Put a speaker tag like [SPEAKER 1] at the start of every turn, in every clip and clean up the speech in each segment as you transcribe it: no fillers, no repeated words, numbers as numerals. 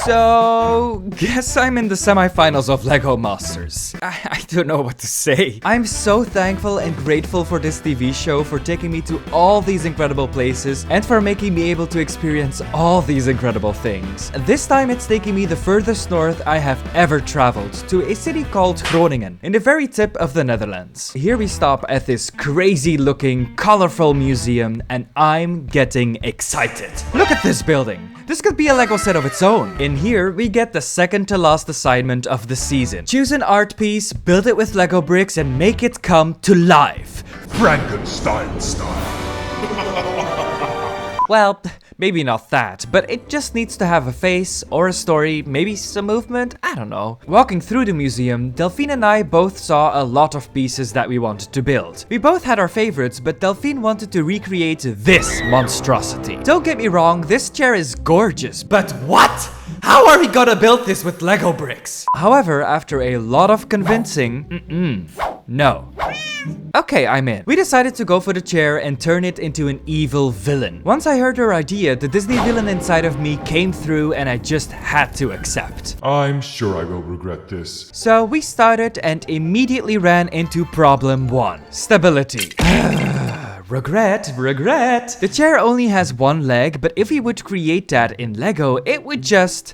[SPEAKER 1] So, guess I'm in the semifinals of Lego Masters. I don't know what to say. I'm so thankful and grateful for this TV show for taking me to all these incredible places and for making me able to experience all these incredible things. This time it's taking me the furthest north I have ever traveled, to a city called Groningen, in the very tip of the Netherlands. Here we stop at this crazy looking, colorful museum and I'm getting excited. Look at this building. This could be a Lego set of its own. In here, we get the second to last assignment of the season. Choose an art piece, build it with Lego bricks, and make it come to life.
[SPEAKER 2] Frankenstein style.
[SPEAKER 1] Well, maybe not that, but it just needs to have a face or a story, maybe some movement, I don't know. Walking through the museum, Delphine and I both saw a lot of pieces that we wanted to build. We both had our favorites, but Delphine wanted to recreate this monstrosity. Don't get me wrong, this chair is gorgeous, but what? How are we gonna build this with Lego bricks? However, after a lot of convincing, no. Okay, I'm in. We decided to go for the chair and turn it into an evil villain. Once I heard her idea, the Disney villain inside of me came through and I just had to accept.
[SPEAKER 2] I'm sure I will regret this.
[SPEAKER 1] So we started and immediately ran into problem 1. Stability. Regret. The chair only has one leg, but if we would create that in Lego, it would just...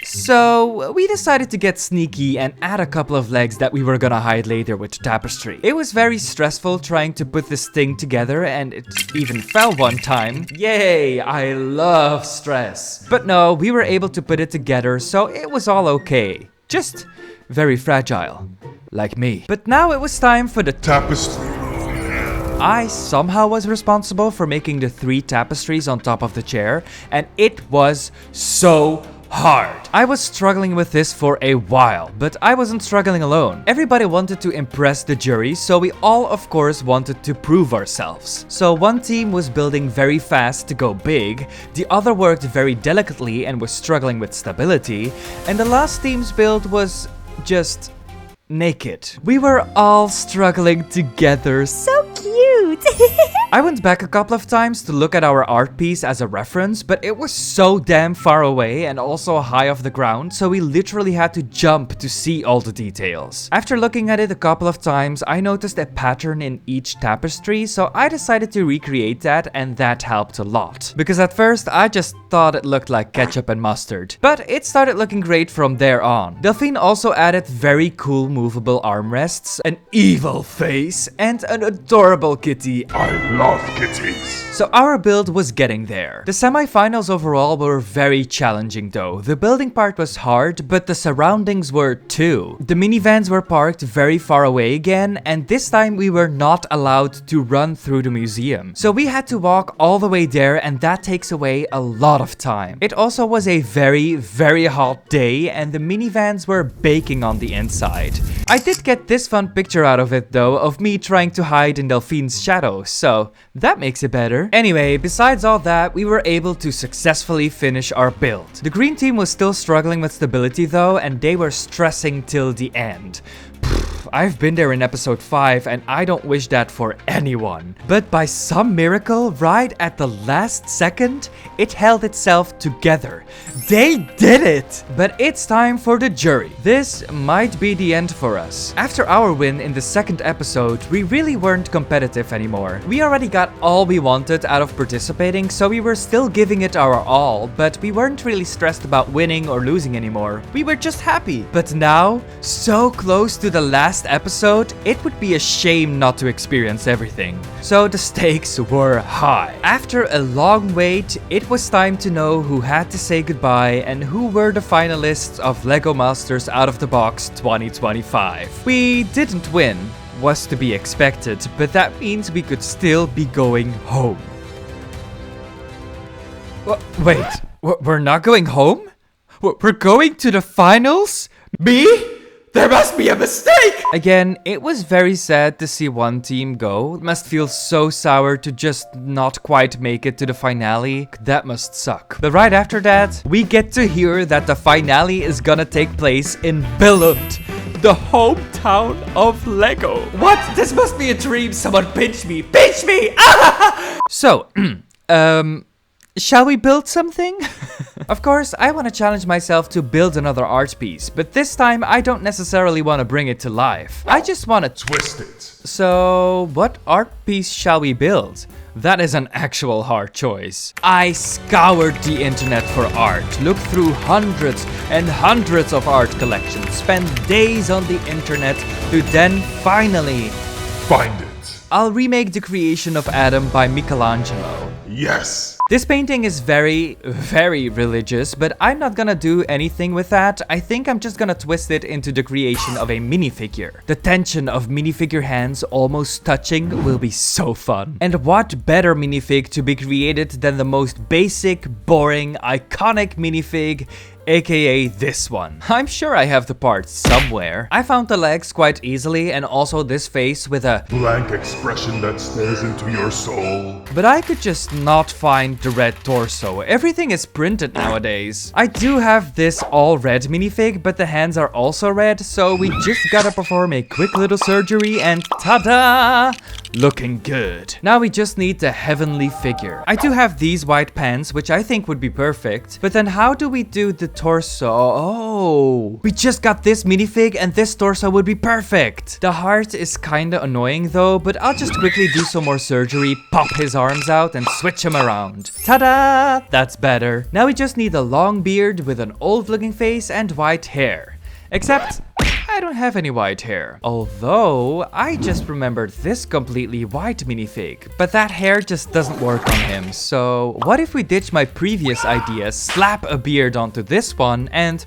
[SPEAKER 1] So, we decided to get sneaky and add a couple of legs that we were gonna hide later with tapestry. It was very stressful trying to put this thing together and it even fell one time. Yay, I love stress. But no, we were able to put it together, so it was all okay. Just very fragile, like me. But now it was time for the
[SPEAKER 2] Tapestry.
[SPEAKER 1] I somehow was responsible for making the 3 tapestries on top of the chair, and it was so hard. I was struggling with this for a while, but I wasn't struggling alone. Everybody wanted to impress the jury, so we all of course wanted to prove ourselves. So one team was building very fast to go big, the other worked very delicately and was struggling with stability, and the last team's build was just naked. We were all struggling together.
[SPEAKER 3] So cute!
[SPEAKER 1] I went back a couple of times to look at our art piece as a reference, but it was so damn far away and also high off the ground, so we literally had to jump to see all the details. After looking at it a couple of times, I noticed a pattern in each tapestry, so I decided to recreate that, and that helped a lot. Because at first, I just thought it looked like ketchup and mustard. But it started looking great from there on. Delphine also added very cool movable armrests, an evil face, and an adorable kitty.
[SPEAKER 2] I love kitties.
[SPEAKER 1] So our build was getting there. The semifinals overall were very challenging though. The building part was hard, but the surroundings were too. The minivans were parked very far away again, and this time we were not allowed to run through the museum. So we had to walk all the way there, and that takes away a lot of time. It also was a very, very hot day, and the minivans were baking on the inside. I did get this fun picture out of it though, of me trying to hide in Delphine's shadow, so that makes it better. Anyway, besides all that, we were able to successfully finish our build. The green team was still struggling with stability though, and they were stressing till the end. I've been there in episode 5 and I don't wish that for anyone. But by some miracle, right at the last second, it held itself together. They did it! But it's time for the jury. This might be the end for us. After our win in the second episode, we really weren't competitive anymore. We already got all we wanted out of participating, so we were still giving it our all, but we weren't really stressed about winning or losing anymore. We were just happy. But now, so close to the last episode, it would be a shame not to experience everything. So the stakes were high. After a long wait, it was time to know who had to say goodbye and who were the finalists of LEGO Masters Out of the Box 2025. We didn't win, was to be expected, but that means we could still be going home. Wait, we're not going home? We're going to the finals? Me? There must be a mistake! Again, it was very sad to see one team go. It must feel so sour to just not quite make it to the finale. That must suck. But right after that, we get to hear that the finale is gonna take place in Billund, the hometown of Lego. What? This must be a dream. Someone pinch me. Pinch me! So, Shall we build something? Of course, I want to challenge myself to build another art piece, but this time I don't necessarily want to bring it to life. I just want to
[SPEAKER 2] Twist it.
[SPEAKER 1] So, what art piece shall we build? That is an actual hard choice. I scoured the internet for art, looked through hundreds and hundreds of art collections, spent days on the internet to then finally
[SPEAKER 2] Find it.
[SPEAKER 1] I'll remake The Creation of Adam by Michelangelo.
[SPEAKER 2] Yes.
[SPEAKER 1] This painting is very, very religious, but I'm not gonna do anything with that. I think I'm just gonna twist it into the creation of a minifigure. The tension of minifigure hands almost touching will be so fun. And what better minifig to be created than the most basic, boring, iconic minifig, aka this one. I'm sure I have the parts somewhere. I found the legs quite easily and also this face with a
[SPEAKER 2] Blank expression that stares into your soul.
[SPEAKER 1] but I could just not find the red torso. Everything is printed nowadays. I do have this all red minifig, but the hands are also red, so we just gotta perform a quick little surgery and ta-da! Looking good. Now we just need the heavenly figure. I do have these white pants, which I think would be perfect, but then how do we do the torso? Oh, we just got this minifig and this torso would be perfect. The heart is kinda annoying though, but I'll just quickly do some more surgery, pop his arms out and switch him around. Ta-da! That's better. Now we just need a long beard with an old looking face and white hair. Except I don't have any white hair. Although, I just remembered this completely white minifig. But that hair just doesn't work on him. So, what if we ditch my previous idea, slap a beard onto this one, and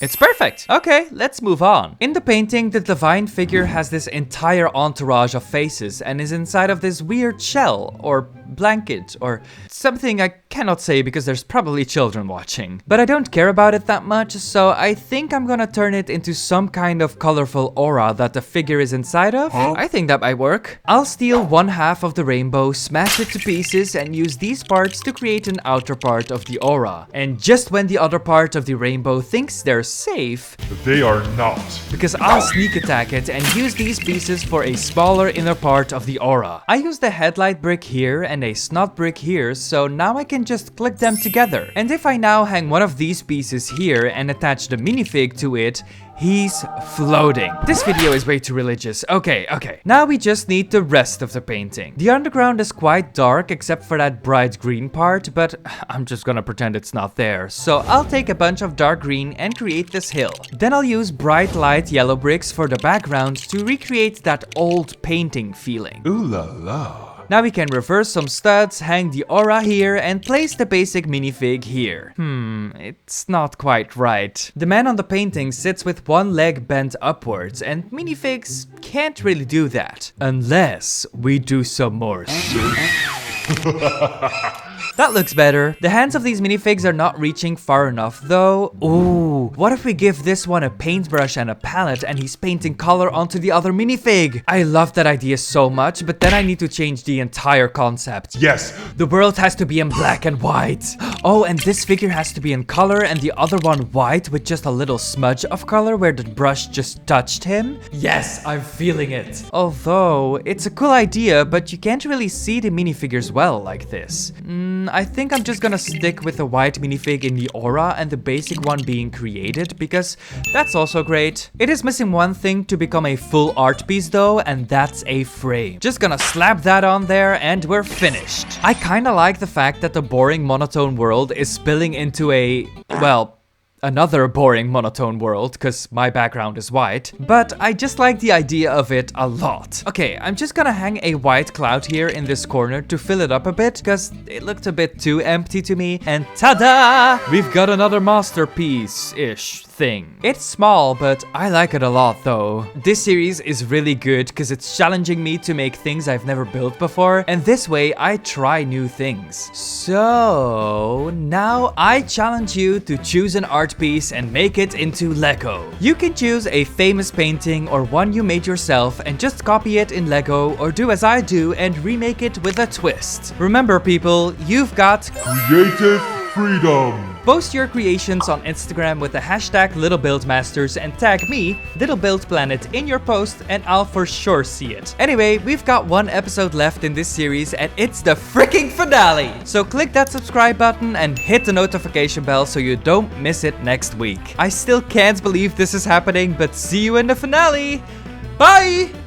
[SPEAKER 1] it's perfect. Okay, let's move on. In the painting, the divine figure has this entire entourage of faces and is inside of this weird shell or blanket or something I cannot say because there's probably children watching. But I don't care about it that much, so I think I'm gonna turn it into some kind of colorful aura that the figure is inside of. I think that might work. I'll steal one half of the rainbow, smash it to pieces, and use these parts to create an outer part of the aura. And just when the other part of the rainbow thinks they're safe,
[SPEAKER 2] But they are not.
[SPEAKER 1] because I'll sneak attack it and use these pieces for a smaller inner part of the aura. I used a headlight brick here and a snot brick here, so now I can just click them together. And if I now hang one of these pieces here and attach the minifig to it, he's floating. This video is way too religious. Okay. Now we just need the rest of the painting. The underground is quite dark except for that bright green part, but I'm just gonna pretend it's not there. So I'll take a bunch of dark green and create this hill. Then I'll use bright light yellow bricks for the background to recreate that old painting feeling.
[SPEAKER 2] Ooh la la.
[SPEAKER 1] Now we can reverse some studs, hang the aura here, and place the basic minifig here. It's not quite right. The man on the painting sits with one leg bent upwards, and minifigs can't really do that. Unless we do some more shit. That looks better. The hands of these minifigs are not reaching far enough though. Ooh, what if we give this one a paintbrush and a palette and he's painting color onto the other minifig? I love that idea so much, but then I need to change the entire concept.
[SPEAKER 2] Yes.
[SPEAKER 1] The world has to be in black and white. Oh, and this figure has to be in color and the other one white with just a little smudge of color where the brush just touched him. Yes, I'm feeling it. Although, it's a cool idea, but you can't really see the minifigures well like this. I think I'm just gonna stick with the white minifig in the aura and the basic one being created because that's also great. It is missing one thing to become a full art piece though, and that's a frame. Just gonna slap that on there and we're finished. I kinda like the fact that the boring monotone world is spilling into a, well, another boring monotone world, because my background is white, but I just like the idea of it a lot. Okay, I'm just gonna hang a white cloud here in this corner to fill it up a bit, because it looked a bit too empty to me, and ta-da! We've got another masterpiece-ish thing. It's small, but I like it a lot though. This series is really good because it's challenging me to make things I've never built before, and this way I try new things. So now I challenge you to choose an art piece and make it into Lego. You can choose a famous painting or one you made yourself and just copy it in Lego, or do as I do and remake it with a twist. Remember people, you've got
[SPEAKER 2] Creative freedom.
[SPEAKER 1] Post your creations on Instagram with the hashtag LittleBuildMasters and tag me, LittleBuildPlanet, in your post and I'll for sure see it. Anyway, we've got one episode left in this series and it's the freaking finale! So click that subscribe button and hit the notification bell so you don't miss it next week. I still can't believe this is happening, but see you in the finale! Bye!